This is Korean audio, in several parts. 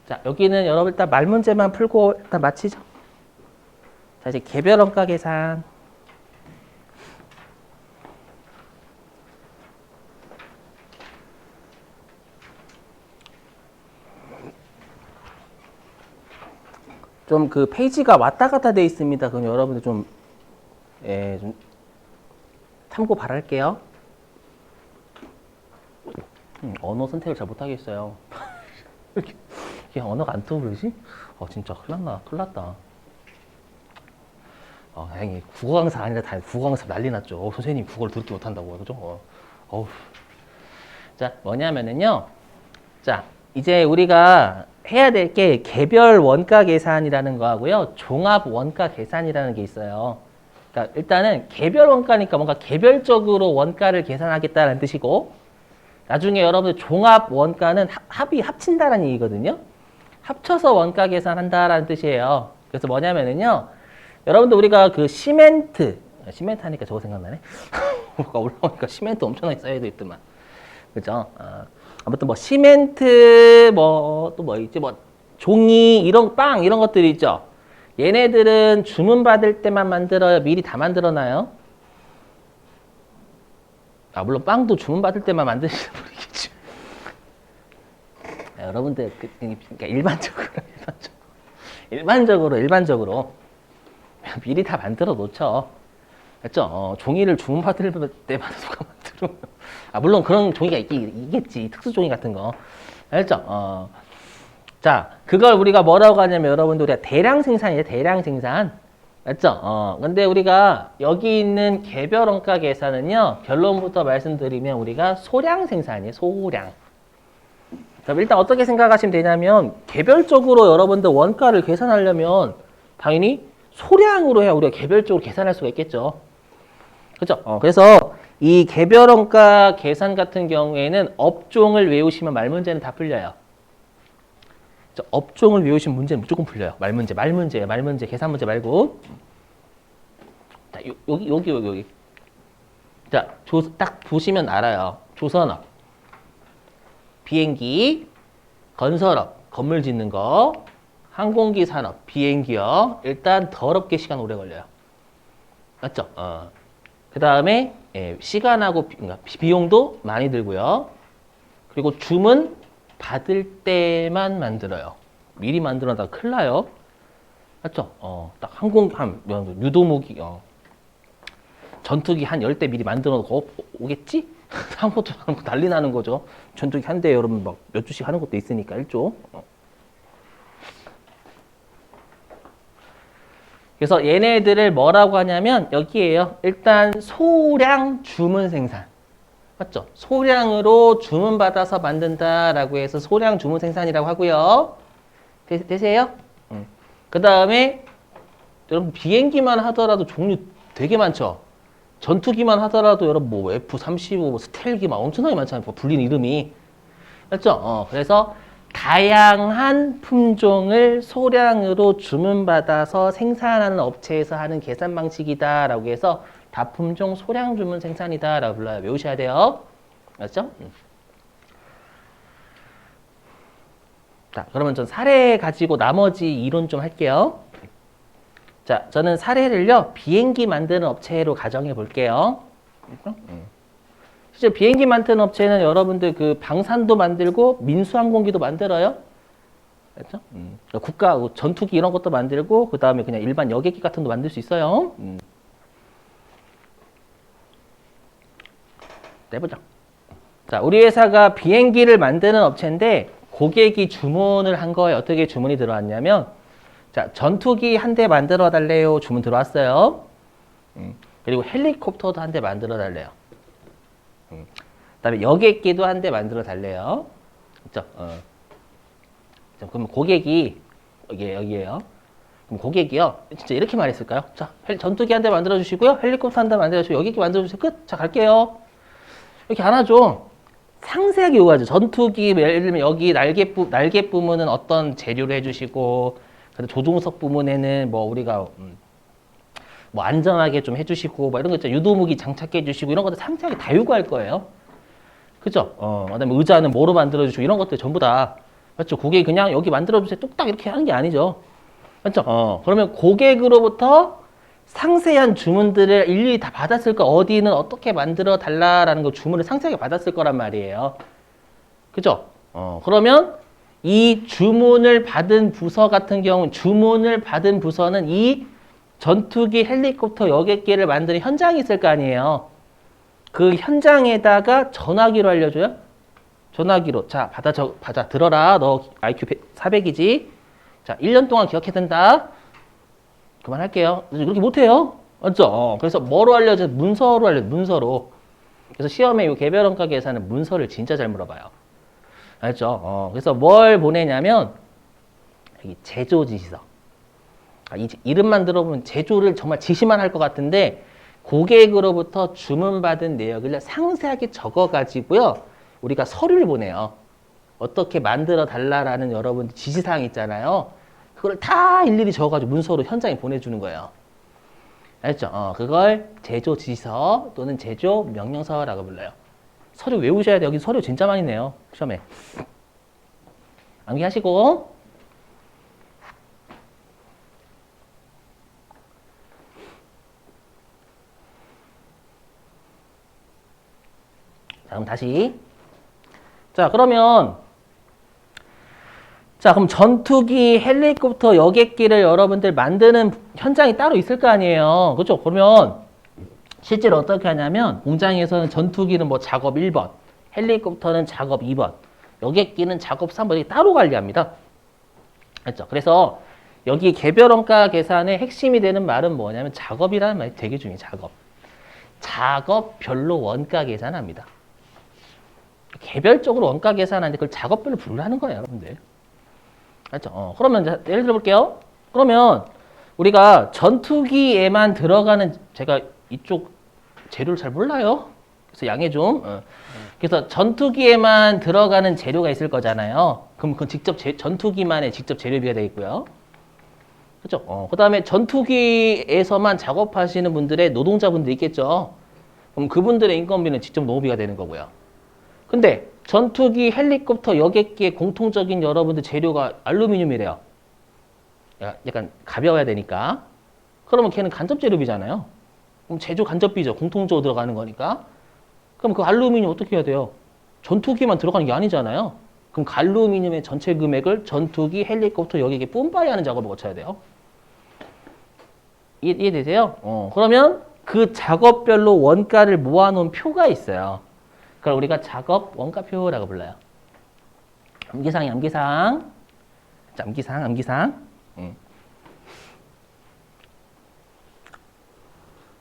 자, 여기는 여러분 일단 말 문제만 풀고 일단 마치죠. 자, 이제 개별 원가 계산. 좀 그 페이지가 왔다 갔다 돼 있습니다. 그럼 여러분들 좀, 좀 참고 바랄게요. 언어 선택을 잘 못하겠어요. 이게 언어가 안 떠오르지? 진짜 큰일 났다. 다행히 국어 강사 아니라 다 국어 강사 난리 났죠. 선생님 국어를 듣지 못한다고. 그죠? 자, 뭐냐면은요. 자, 이제 우리가 해야 될 게 개별 원가 계산이라는 거 하고요. 종합 원가 계산이라는 게 있어요. 그러니까 일단은 개별 원가니까 뭔가 개별적으로 원가를 계산하겠다는 뜻이고, 나중에 여러분들 종합 원가는 합친다는 얘기거든요. 합쳐서 원가 계산한다라는 뜻이에요. 그래서 뭐냐면은요. 여러분들 우리가 그 시멘트 하니까 저거 생각나네. 뭐가 올라오니까 시멘트 엄청나게 쌓여져 있더만. 그죠? 아무튼 뭐 시멘트 뭐 또 뭐 있지 뭐 종이 이런 빵 이런 것들이 있죠. 얘네들은 주문 받을 때만 만들어요? 미리 다 만들어 놔요? 물론 빵도 주문 받을 때만 만드시는 분이겠죠. 여러분들 그러니까 일반적으로 미리 다 만들어 놓죠. 맞죠? 종이를 주문 받을 때마다 누가 만들어. 물론 그런 종이가 있겠지. 특수 종이 같은 거. 알죠? 자, 그걸 우리가 뭐라고 하냐면 여러분들 우리가 대량 생산이에요. 대량 생산. 맞죠? 근데 우리가 여기 있는 개별 원가 계산은요. 결론부터 말씀드리면 우리가 소량 생산이에요. 소량. 그럼 일단 어떻게 생각하시면 되냐면 개별적으로 여러분들 원가를 계산하려면 당연히 소량으로 해야 우리가 개별적으로 계산할 수가 있겠죠. 그죠? 그래서 이 개별 원가 계산 같은 경우에는 업종을 외우시면 말 문제는 다 풀려요. 업종을 외우시면 문제는 무조건 풀려요. 말 문제, 계산 문제 말고. 자, 여기. 자, 딱 보시면 알아요. 조선업, 비행기, 건설업, 건물 짓는 거, 항공기 산업, 비행기요. 일단 더럽게 시간 오래 걸려요. 맞죠? 그 다음에 시간하고 그러니까 비용도 많이 들고요. 그리고 주문 받을 때만 만들어요. 미리 만들어놨다가 큰일 나요. 맞죠? 딱 유도무기, 전투기 한 10대 미리 만들어 놓고 오겠지? 아무것도 안 하고 난리 나는 거죠. 전투기 한 대 여러분 막 몇 주씩 하는 것도 있으니까 1조. 그래서 얘네들을 뭐라고 하냐면 여기에요. 일단 소량 주문 생산. 맞죠? 소량으로 주문받아서 만든다라고 해서 소량 주문 생산이라고 하고요. 되세요? 그 다음에 여러분 비행기만 하더라도 종류 되게 많죠? 전투기만 하더라도 여러분 뭐 F-35, 스텔기 막 엄청나게 많잖아요. 불리는 이름이. 맞죠? 그래서 다양한 품종을 소량으로 주문받아서 생산하는 업체에서 하는 계산 방식이다라고 해서 다품종 소량 주문 생산이다라고 불러요. 외우셔야 돼요. 맞죠? 자, 그러면 전 사례 가지고 나머지 이론 좀 할게요. 자, 저는 사례를요, 비행기 만드는 업체로 가정해 볼게요. 실제 비행기 만드는 업체는 여러분들 그 방산도 만들고 민수항공기도 만들어요. 그렇죠? 국가 전투기 이런 것도 만들고 그 다음에 그냥 일반 여객기 같은 것도 만들 수 있어요. 해보자. 자, 우리 회사가 비행기를 만드는 업체인데 고객이 주문을 한 거에 어떻게 주문이 들어왔냐면 자, 전투기 한 대 만들어 달래요. 주문 들어왔어요. 그리고 헬리콥터도 한 대 만들어 달래요. 그다음에 여객기도 한 대 만들어 달래요. 그렇죠? 그럼 고객이 여기에요. 그럼 고객이요. 진짜 이렇게 말했을까요? 자, 전투기 한 대 만들어 주시고요. 헬리콥터 한 대 만들어 주시고 여객기 만들어 주세요. 끝. 자, 갈게요. 이렇게 안 하죠. 상세하게 요구하죠. 전투기 예를 들면 여기 날개 부분은 어떤 재료를 해주시고 조종석 부분에는 뭐 우리가 뭐 안전하게 좀 해주시고 뭐 이런 거 있죠. 유도무기 장착해 주시고 이런 것들 상세하게 다 요구할 거예요. 그죠? 그다음에 의자는 뭐로 만들어 주시고 이런 것들 전부 다 맞죠? 고객이 그냥 여기 만들어주세요. 뚝딱 이렇게 하는 게 아니죠. 맞죠? 그러면 고객으로부터 상세한 주문들을 일일이 다 받았을 거, 어디는 어떻게 만들어 달라라는 거 주문을 상세하게 받았을 거란 말이에요. 그죠? 그러면 이 주문을 받은 부서 같은 경우는, 주문을 받은 부서는 이 전투기 헬리콥터 여객기를 만드는 현장이 있을 거 아니에요. 그 현장에다가 전화기로 알려줘요. 전화기로. 자, 받아, 들어라. 너 IQ 400이지? 자, 1년 동안 기억해야 된다. 그만할게요. 그렇게 못해요. 맞죠? 그래서 뭐로 알려줘요? 문서로 알려줘요. 문서로. 그래서 시험에 이 개별원가 계산은 문서를 진짜 잘 물어봐요. 알죠? 그래서 뭘 보내냐면, 여기 제조 지시서. 이 이름만 들어보면 제조를 정말 지시만 할 것 같은데, 고객으로부터 주문받은 내역을 상세하게 적어가지고요. 우리가 서류를 보내요. 어떻게 만들어 달라라는 여러분 지시사항 있잖아요. 그걸 다 일일이 적어가지고 문서로 현장에 보내주는 거예요. 알죠? 그걸 제조 지시서 또는 제조 명령서라고 불러요. 서류 외우셔야 돼요. 여기 서류 진짜 많이 내요. 시험에. 암기하시고. 자, 그럼 다시. 자, 그러면 그럼 전투기, 헬리콥터, 여객기를 여러분들 만드는 현장이 따로 있을 거 아니에요. 그렇죠? 그러면 실제로 어떻게 하냐면 공장에서는 전투기는 뭐 작업 1번, 헬리콥터는 작업 2번, 여객기는 작업 3번 이렇게 따로 관리합니다. 그렇죠? 그래서 여기 개별원가 계산의 핵심이 되는 말은 뭐냐면 작업이라는 말이 되게 중요해요. 작업. 작업별로 원가 계산합니다. 개별적으로 원가 계산하는데 그걸 작업별로 분류하는 거예요, 여러분들. 알죠? 그러면 예를 들어 볼게요. 그러면 우리가 전투기에만 들어가는, 제가 이쪽 재료를 잘 몰라요. 그래서 양해 좀. 그래서 전투기에만 들어가는 재료가 있을 거잖아요. 그럼 그건 직접 전투기만의 직접 재료비가 되겠고요. 그렇죠? 그 다음에 전투기에서만 작업하시는 분들의 노동자분들 있겠죠. 그럼 그분들의 인건비는 직접 노무비가 되는 거고요. 근데 전투기, 헬리콥터, 여객기의 공통적인 여러분들 재료가 알루미늄이래요. 약간 가벼워야 되니까. 그러면 걔는 간접 재료비잖아요. 그럼 제조 간접비죠. 공통적으로 들어가는 거니까. 그럼 그 알루미늄 어떻게 해야 돼요? 전투기만 들어가는 게 아니잖아요. 그럼 그 알루미늄의 전체 금액을 전투기, 헬리콥터, 여객기에 뿜빠이 하는 작업을 거쳐야 돼요. 이해되세요? 그러면 그 작업별로 원가를 모아놓은 표가 있어요. 그걸 우리가 작업 원가표라고 불러요. 암기사항이 암기사항. 자, 암기사항.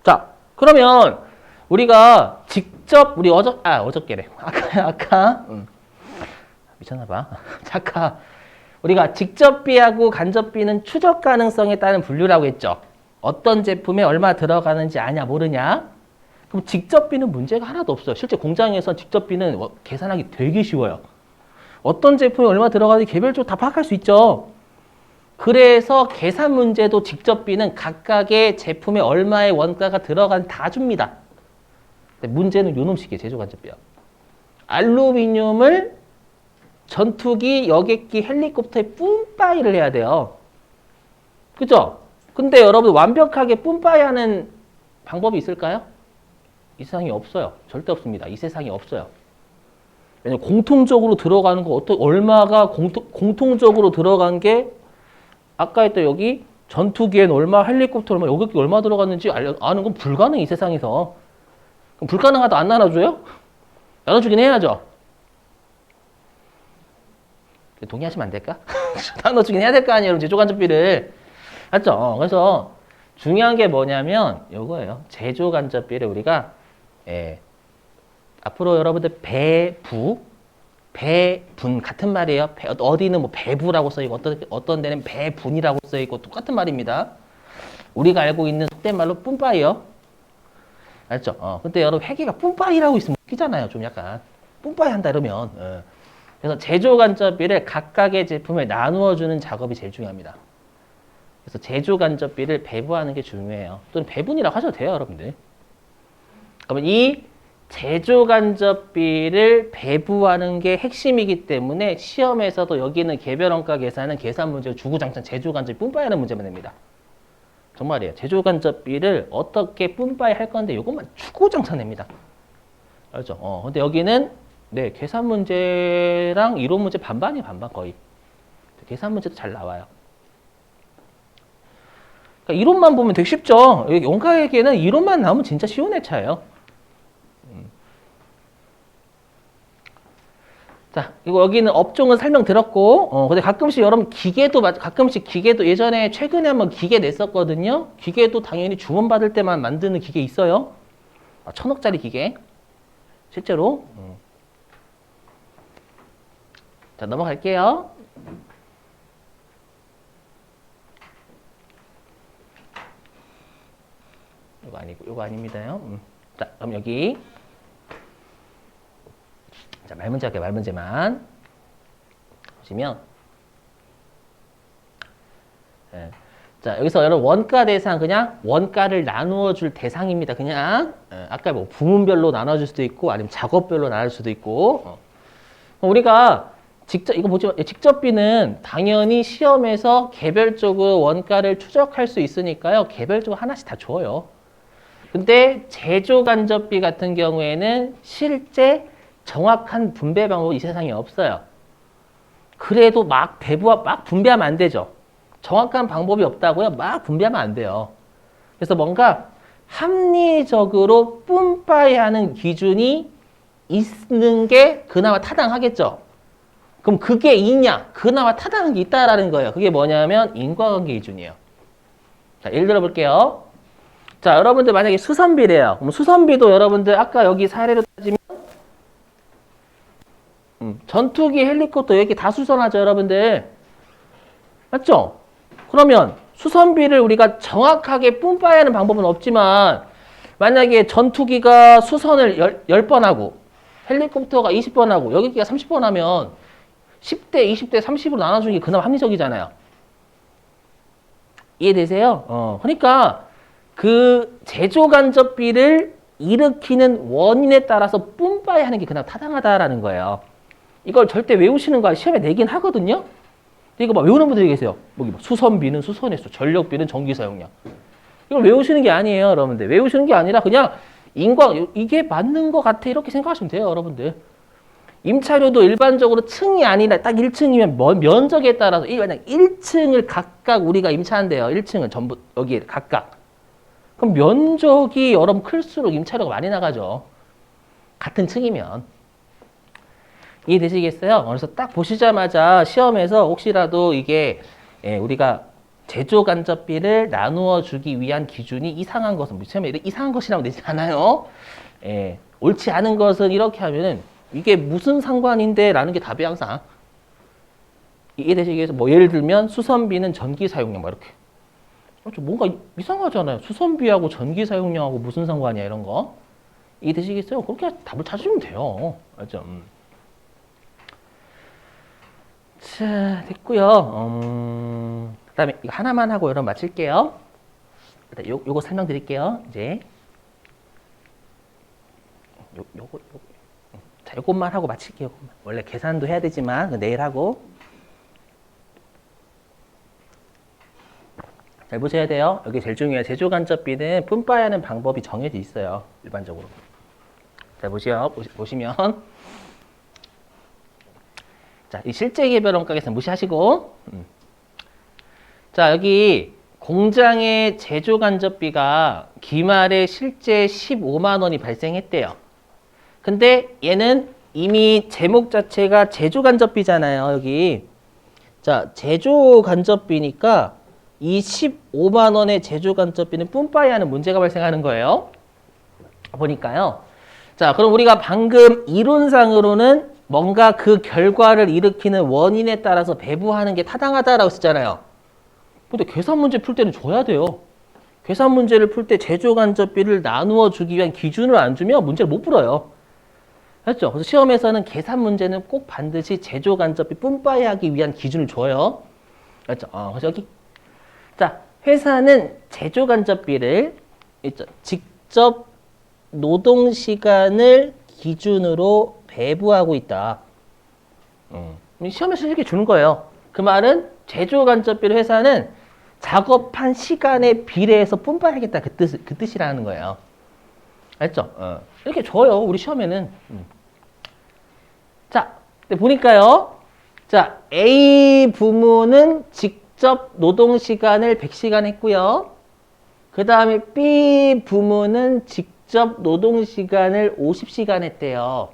자, 그러면 우리가 직접 우리 어저께래. 아까 미쳤나봐. 아까 우리가 직접비하고 간접비는 추적 가능성에 따른 분류라고 했죠. 어떤 제품에 얼마 들어가는지 아냐 모르냐. 그럼 직접비는 문제가 하나도 없어요. 실제 공장에서 직접비는 계산하기 되게 쉬워요. 어떤 제품에 얼마 들어가는지 개별적으로 다 파악할 수 있죠. 그래서 계산 문제도 직접비는 각각의 제품에 얼마의 원가가 들어간 다 줍니다. 근데 문제는 요놈식이에요. 제조간접비요. 알루미늄을 전투기, 여객기, 헬리콥터에 뿜빠이를 해야 돼요. 그죠? 근데 여러분 완벽하게 뿜빠이 하는 방법이 있을까요? 이 세상에 없어요. 절대 없습니다. 이 세상에 없어요. 왜냐면 공통적으로 들어가는 거 얼마가 공통적으로 들어간 게 아까 했던 여기 전투기엔 얼마, 헬리콥터 얼마, 여객기 얼마 들어갔는지 아는 건 불가능해, 이 세상에서. 그럼 불가능하다 안 나눠줘요? 나눠주긴 해야죠. 동의하시면 안 될까? 나눠주긴 해야 될 거 아니에요, 제조간접비를. 맞죠? 그래서 중요한 게 뭐냐면 이거예요. 제조간접비를 우리가 앞으로 여러분들 배분 같은 말이에요. 어디는 뭐 배부라고 써있고 어떤 데는 배분이라고 써있고 똑같은 말입니다. 우리가 알고 있는 속된 말로 뿜빠이요. 알죠? 근데 여러분 회계가 뿜빠이라고 있으면 웃기잖아요. 좀 약간 뿜빠이 한다 이러면. 그래서 제조간접비를 각각의 제품을 나누어 주는 작업이 제일 중요합니다. 그래서 제조간접비를 배부하는 게 중요해요. 또는 배분이라고 하셔도 돼요, 여러분들. 그러면 이 제조간접비를 배부하는 게 핵심이기 때문에 시험에서도 여기는 개별원가 계산은 계산 문제 주구장창 제조간접비 뿜빠이 하는 문제만 냅니다. 정말이에요. 제조간접비를 어떻게 뿜빠이 할 건데 이것만 주구장창 냅니다. 알죠? 근데 여기는 네, 계산 문제랑 이론 문제 반반이 반반 거의. 계산 문제도 잘 나와요. 그러니까 이론만 보면 되게 쉽죠. 원가에게는 이론만 나오면 진짜 쉬운 회차예요. 자, 이거 여기는 업종은 설명드렸고, 근데 가끔씩 여러분 가끔씩 기계도 예전에 최근에 한번 기계 냈었거든요. 기계도 당연히 주문 받을 때만 만드는 기계 있어요. 1,000억짜리 기계. 실제로. 자, 넘어갈게요. 이거 아니고, 이거 아닙니다요. 자, 그럼 여기. 자, 말문제 할게요. 말문제만. 보시면. 네. 자, 여기서 여러분 원가 대상 그냥 원가를 나누어 줄 대상입니다. 그냥. 아까 뭐 부문별로 나눠줄 수도 있고 아니면 작업별로 나눌 수도 있고. 우리가 이거 보지 마. 직접비는 당연히 시험에서 개별적으로 원가를 추적할 수 있으니까요. 개별적으로 하나씩 다 줘요. 근데 제조간접비 같은 경우에는 실제 정확한 분배 방법이 이 세상에 없어요. 그래도 막 분배하면 안 되죠. 정확한 방법이 없다고요? 막 분배하면 안 돼요. 그래서 뭔가 합리적으로 뿜빠이 하는 기준이 있는 게 그나마 타당하겠죠. 그럼 그게 있냐? 그나마 타당한 게 있다라는 거예요. 그게 뭐냐면 인과관계 기준이에요. 자, 예를 들어 볼게요. 자, 여러분들 만약에 수선비래요. 그럼 수선비도 여러분들 아까 여기 사례로 따지면 전투기, 헬리콥터 여기 다 수선하죠, 여러분들. 맞죠? 그러면 수선비를 우리가 정확하게 뿜빠이 하는 방법은 없지만 만약에 전투기가 수선을 10번 하고 헬리콥터가 20번 하고 여기가 30번 하면 10대, 20대, 30으로 나눠주는 게 그나마 합리적이잖아요. 이해되세요? 그러니까 그 제조간접비를 일으키는 원인에 따라서 뿜빠이 하는 게 그나마 타당하다라는 거예요. 이걸 절대 외우시는 거 시험에 내긴 하거든요. 이거 막 외우는 분들이 계세요. 여기 막 수선비는 수선의 수, 전력비는 전기 사용량. 이걸 외우시는 게 아니에요, 여러분들. 외우시는 게 아니라 그냥 이게 맞는 것 같아 이렇게 생각하시면 돼요, 여러분들. 임차료도 일반적으로 층이 아니라 딱 1층이면 면적에 따라서 만약 1층을 각각 우리가 임차한대요. 1층을 전부 여기에 각각. 그럼 면적이 여러분 클수록 임차료가 많이 나가죠. 같은 층이면. 이해되시겠어요? 그래서 딱 보시자마자 시험에서 혹시라도 이게 우리가 제조간접비를 나누어 주기 위한 기준이 이상한 것은 시험에 이상한 것이라고 되지 않아요. 옳지 않은 것은 이렇게 하면은 이게 무슨 상관인데 라는 게 답이 항상 이해되시겠어요? 뭐 예를 들면 수선비는 전기 사용량 막 이렇게 뭔가 이상하잖아요. 수선비하고 전기 사용량하고 무슨 상관이야 이런 거 이해되시겠어요? 그렇게 답을 찾으면 돼요. 알죠? 자, 됐고요. 그다음에 이거 하나만 하고 여러분 마칠게요. 일단 요거 설명드릴게요. 이제 요거 자, 요것만 하고 마칠게요. 원래 계산도 해야 되지만 내일 하고. 잘 보셔야 돼요. 여기 제일 중요해요. 제조간접비는 뿜빠이 하는 방법이 정해져 있어요. 일반적으로. 자, 보시면 자, 이 실제 개별 원가계산 무시하시고 자, 여기 공장의 제조간접비가 기말에 실제 15만 원이 발생했대요. 근데 얘는 이미 제목 자체가 제조간접비잖아요. 여기 자, 제조간접비니까 이 15만 원의 제조간접비는 뿜빠이 하는 문제가 발생하는 거예요. 보니까요. 자, 그럼 우리가 방금 이론상으로는 뭔가 그 결과를 일으키는 원인에 따라서 배부하는 게 타당하다라고 했잖아요. 근데 계산 문제 풀 때는 줘야 돼요. 계산 문제를 풀 때 제조간접비를 나누어 주기 위한 기준을 안 주면 문제를 못 풀어요. 맞죠? 그래서 시험에서는 계산 문제는 꼭 반드시 제조간접비 뿜빠이 하기 위한 기준을 줘요. 맞죠? 그래서 여기 자, 회사는 제조간접비를 직접 노동시간을 기준으로 배부하고 있다. 시험에서 이렇게 주는 거예요. 그 말은 제조간접비를 회사는 작업한 시간에 비례해서 분배하겠다. 그 뜻이라는 거예요. 알죠? 이렇게 줘요. 우리 시험에는. 자, 보니까요. 자, A 부문은 직접 노동시간을 100시간 했고요. 그 다음에 B 부문은 직접 노동시간을 50시간 했대요.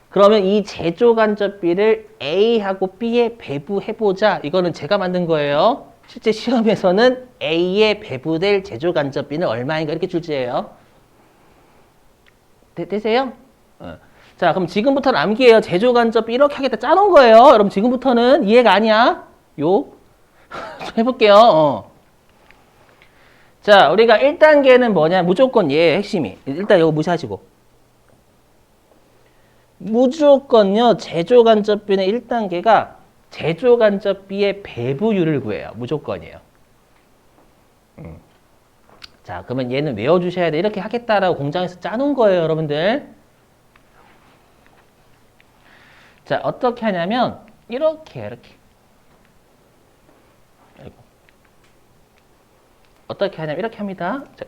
그러면 이 제조간접비를 A하고 B에 배부해보자. 이거는 제가 만든 거예요. 실제 시험에서는 A에 배부될 제조간접비는 얼마인가 이렇게 출제해요. 되세요? 자, 그럼 지금부터는 암기해요. 제조간접비 이렇게 하겠다 짜놓은 거예요. 여러분 지금부터는 이해가 아니야. 좀 해볼게요. 자, 우리가 1단계는 뭐냐? 무조건 얘 핵심이. 일단 이거 무시하시고. 무조건요. 제조간접비는 1단계가 제조간접비의 배부율을 구해요. 무조건이에요. 자, 그러면 얘는 외워주셔야 돼. 이렇게 하겠다라고 공장에서 짜놓은 거예요, 여러분들. 자, 어떻게 하냐면 이렇게. 아이고. 어떻게 하냐면 이렇게 합니다. 자,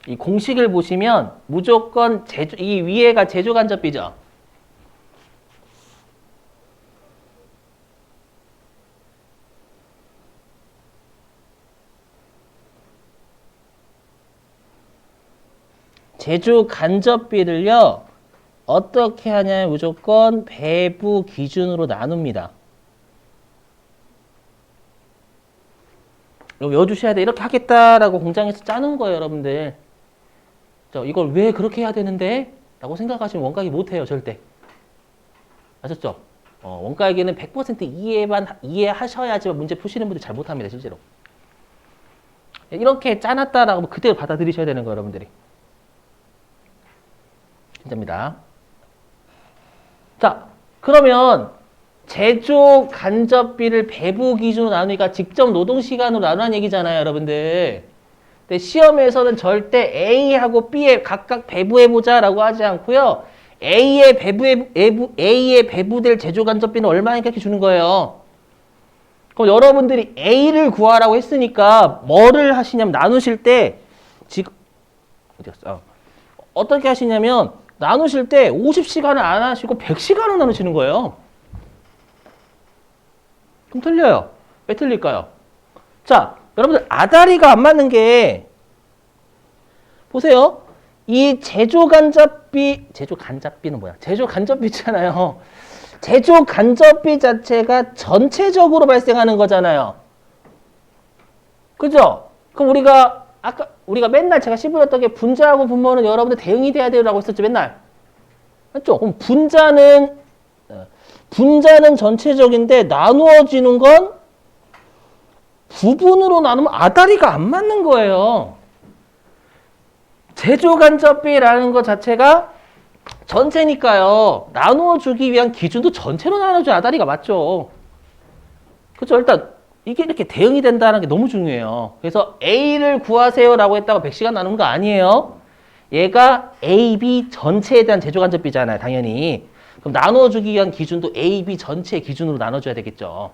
이 공식을 보시면 무조건 이 위에가 제조간접비죠. 제조간접비를요. 어떻게 하냐면 무조건 배부 기준으로 나눕니다. 이거 외워주셔야 돼. 이렇게 하겠다라고 공장에서 짜는 거예요, 여러분들. 이걸 왜 그렇게 해야 되는데? 라고 생각하시면 원가기 못해요, 절대. 아셨죠? 원가기는 100% 이해하셔야지만 문제 푸시는 분들 잘 못합니다, 실제로. 이렇게 짜놨다라고 그대로 받아들이셔야 되는 거예요, 여러분들이. 진짜입니다. 자, 그러면 제조간접비를 배부 기준으로 나누니까 직접 노동시간으로 나누는 얘기잖아요, 여러분들. 근데 시험에서는 절대 A하고 B에 각각 배부해보자라고 하지 않고요. A에 배부될 제조간접비는 얼마니까 이렇게 주는 거예요. 그럼 여러분들이 A를 구하라고 했으니까 뭐를 하시냐면 나누실 때 지금 어디 갔어? 어떻게 하시냐면 나누실 때 50시간을 안 하시고 100시간을 나누시는 거예요. 그럼 틀려요. 왜 틀릴까요? 자, 여러분들 아다리가 안 맞는 게 보세요. 이 제조간접비는 뭐야? 제조간접비잖아요. 제조간접비 자체가 전체적으로 발생하는 거잖아요. 그죠? 그럼 우리가 맨날 제가 씹어줬던 게 분자하고 분모는 여러분들 대응이 돼야 돼요라고 했었죠, 맨날. 맞죠? 그럼 분자는 전체적인데 나누어지는 건 부분으로 나누면 아다리가 안 맞는 거예요. 제조간접비라는 것 자체가 전체니까요. 나누어주기 위한 기준도 전체로 나눠줘야 아다리가 맞죠. 그렇죠? 일단 이게 이렇게 대응이 된다는 게 너무 중요해요. 그래서 A를 구하세요라고 했다고 100시간 나누는 거 아니에요. 얘가 A, B 전체에 대한 제조간접비잖아요. 당연히. 그럼 나눠주기 위한 기준도 A, B 전체 기준으로 나눠줘야 되겠죠.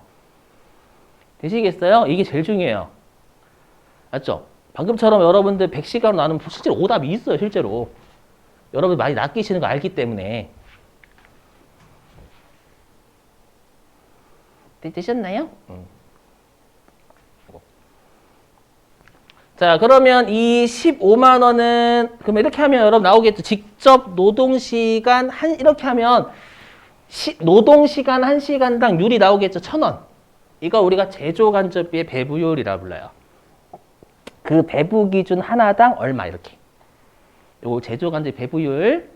되시겠어요? 이게 제일 중요해요. 맞죠? 방금처럼 여러분들 100시간으로 나누면 실제로 오답이 있어요. 실제로. 여러분 많이 낚이시는 거 알기 때문에. 되셨나요? 자, 그러면 이 15만 원은 그러면 이렇게 하면 여러분 나오겠죠. 직접 노동시간 이렇게 하면 노동시간 1시간당 율이 나오겠죠. 1,000원. 이거 우리가 제조간접비의 배부율이라 불러요. 그 배부 기준 하나당 얼마 이렇게. 요거 제조간접비 배부율.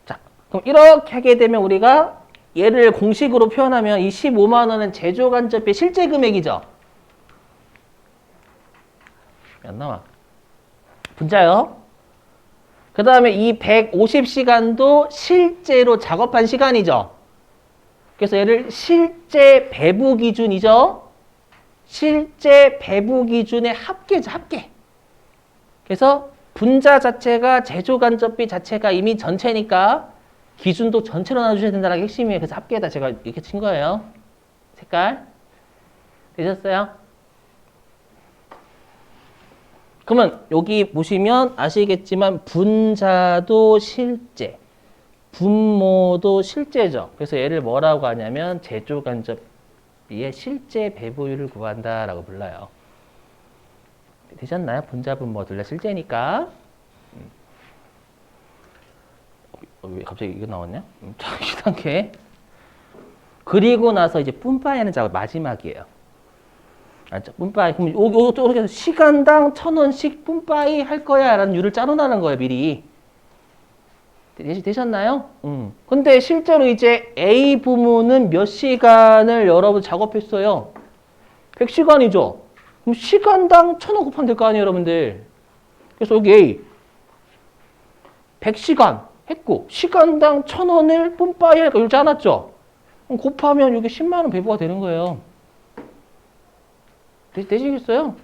자, 그럼 이렇게 하게 되면 우리가 얘를 공식으로 표현하면 이 15만 원은 제조간접비 실제 금액이죠. 안 나와. 분자요. 그 다음에 이 150시간도 실제로 작업한 시간이죠. 그래서 얘를 실제 배부 기준이죠. 실제 배부 기준의 합계죠, 합계. 그래서 분자 자체가 제조간접비 자체가 이미 전체니까 기준도 전체로 나눠주셔야 된다는 게 핵심이에요. 그래서 합계에다 제가 이렇게 친 거예요. 색깔. 되셨어요? 그러면 여기 보시면 아시겠지만 분자도 실제, 분모도 실제죠. 그래서 얘를 뭐라고 하냐면 제조간접비의 실제 배분율을 구한다라고 불러요. 되셨나요? 분자, 분모 둘 다 실제니까. 왜 갑자기 이거 나왔냐? 이상하게. 그리고 나서 이제 뿜빠이 하는 작업 마지막이에요. 알죠? 뿜빠이. 그럼 요렇게 해서 시간당 1,000원씩 뿜빠이 할 거야 라는 율을 짜놓으라는 거예요, 미리. 되셨나요? 근데 실제로 이제 A 부문은 몇 시간을 여러분 작업했어요? 100시간이죠? 그럼 시간당 1,000원 곱하면 될 거 아니에요, 여러분들? 그래서 여기 A. 100시간 했고, 시간당 1,000원을 뿜빠이 하니까 율 짜놨죠? 그럼 곱하면 이게 10만원 배부가 되는 거예요. 되시겠어요?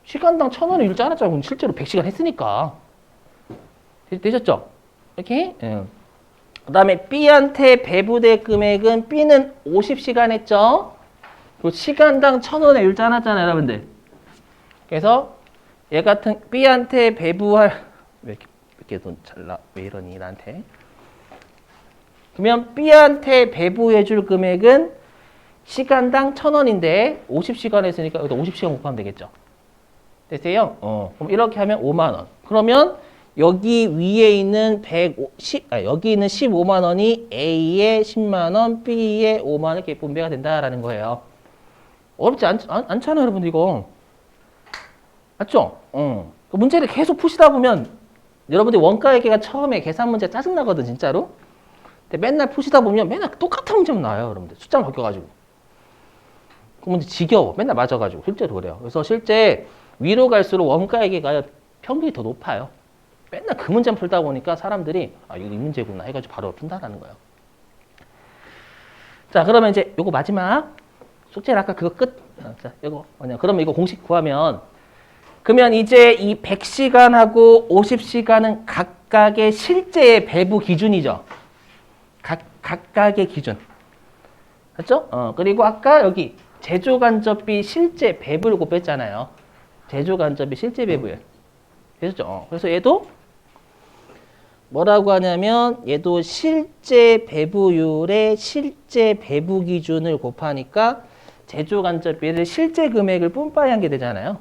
시간당 1,000원을 율 짜놨죠? 실제로 100시간 했으니까. 되셨죠? 이렇게. 그 다음에 B한테 배부될 금액은 B는 50시간 했죠? 그리고 시간당 1,000원에 율 짜놨잖아요, 여러분들. 그래서 얘 같은 B한테 배부할 왜 이렇게 돈 잘라? 왜 이러니 나한테? 그러면 B한테 배부해줄 금액은 시간당 1,000원인데 50시간 했으니까 여기다 50시간 곱하면 되겠죠? 됐어요? 그럼 이렇게 하면 5만 원. 그러면 여기 위에 있는 여기 있는 15만 원이 A의 10만 원, B의 5만 원 이렇게 분배가 된다라는 거예요. 어렵지 않잖아요, 여러분들 이거. 맞죠? 그 문제를 계속 푸시다 보면 여러분들 원가회계가 처음에 계산 문제 짜증나거든, 진짜로. 근데 맨날 푸시다 보면 맨날 똑같은 문제만 나와요, 여러분들. 숫자만 바뀌어가지고. 그 문제 지겨워. 맨날 맞아가지고. 실제로 그래요. 그래서 실제 위로 갈수록 원가회계가 평균이 더 높아요. 맨날 그 문제만 풀다 보니까 사람들이 아, 이거 이 문제구나 해가지고 바로 푼다라는 거예요. 자, 그러면 이제 요거 마지막 숙제를 아까 그거 끝. 자, 요거 뭐냐? 그러면 이거 공식 구하면 그러면 이제 이 100시간하고 50시간은 각각의 실제의 배부 기준이죠. 각각의 기준. 맞죠? 그리고 아까 여기 제조간접비 실제 배부를 곱했잖아요. 제조간접비 실제 배부율. 되셨죠? 그래서 얘도 뭐라고 하냐면 얘도 실제 배부율의 실제 배부 기준을 곱하니까 제조간접비를 실제 금액을 뿜빠이 한 게 되잖아요.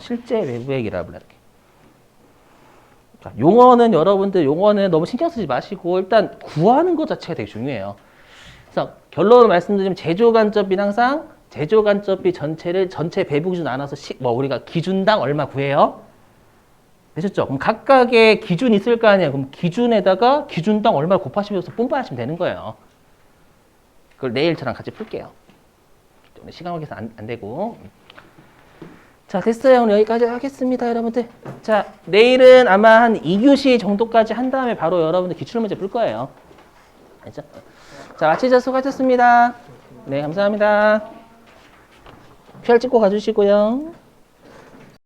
실제 배부액이라고 불러요. 용어는 여러분들 용어는 너무 신경 쓰지 마시고 일단 구하는 것 자체가 되게 중요해요. 그래서 결론을 말씀드리면 제조간접비는 항상 제조간접비 전체를 전체 배부 기준 나눠서 우리가 기준당 얼마 구해요? 되셨죠? 그럼 각각의 기준이 있을 거 아니에요. 그럼 기준에다가 기준당 얼마 곱하시면서 뿜빠하시면 되는 거예요. 그걸 내일 저랑 같이 풀게요. 오늘 시간 관계에서 안 되고. 자, 됐어요. 오늘 여기까지 하겠습니다, 여러분들. 자, 내일은 아마 한 2교시 정도까지 한 다음에 바로 여러분들 기출문제 풀 거예요. 알죠? 자, 마치자 수고하셨습니다. 네, 감사합니다. PR 찍고 가주시고요.